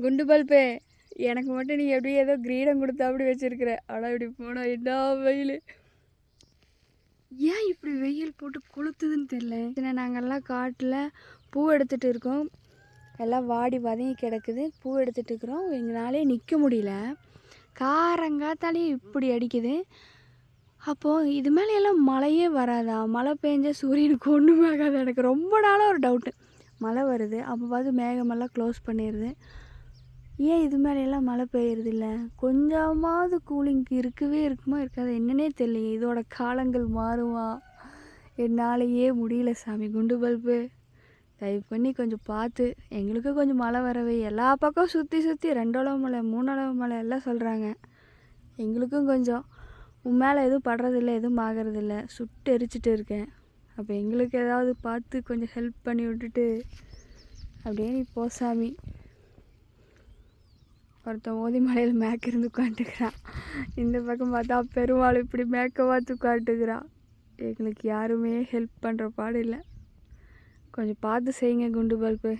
குண்டு பல்பு எனக்கு மட்டும் நீ எப்படி ஏதோ கிரீடம் கொடுத்தா அப்படி வச்சுருக்கிற. ஆனால் இப்படி போனால் என்ன வெயில், ஏன் இப்படி வெயில் போட்டு கொளுத்துதுன்னு தெரில. நாங்கள்லாம் காட்டில் பூ எடுத்துகிட்டு இருக்கோம், எல்லாம் வாடி வதங்கி கிடக்குது. பூ எடுத்துகிட்டு இருக்கிறோம், எங்களாலே நிற்க முடியல, காரங்காத்தாலே இப்படி அடிக்குது. அப்போது இது மேலே எல்லாம் மழையே வராதா? மழை பெஞ்ச சூரியனுக்கு ஒன்றுமே ஆகாது. எனக்கு ரொம்ப நாளாக ஒரு டவுட்டு. மழை வருது, அப்போ பார்த்து மேகமெல்லாம் க்ளோஸ் பண்ணிடுது, ஏன் இது மேலையெல்லாம் மழை பெய்யறது இல்லை? கொஞ்சமாவது கூலிங்க்கு இருக்குமா இருக்காது என்னன்னே தெரியலையே. இதோட காலங்கள் மாறுமா? என்னாலேயே முடியல சாமி. குண்டு பல்பு தயவு பண்ணி கொஞ்சம் பார்த்து எங்களுக்கு கொஞ்சம் மழை வரவே. எல்லா பக்கம் சுற்றி 2 அளவு மழை 3 அளவு மழை எல்லாம் சொல்கிறாங்க. எங்களுக்கும் கொஞ்சம் உன் மேலே எதுவும் படுறதில்லை, எதுவும் ஆகிறதில்ல, சுட்டு எரிச்சிட்டு இருக்கேன். அப்போ எங்களுக்கு ஏதாவது பார்த்து கொஞ்சம் ஹெல்ப் பண்ணி விட்டுட்டு அப்படியே நீ போ சாமி. ஒருத்தன் ஓதி மலையில் மேக்க இருந்து உட்காந்துக்கிறான், இந்த பக்கம் பார்த்தா பெருமாள் இப்படி மேக்க பார்த்து உட்காந்துக்கிறான். எங்களுக்கு யாருமே ஹெல்ப் பண்ணுற பாடு இல்லை. கொஞ்சம் பார்த்து செய்யுங்க குண்டு பல்பு.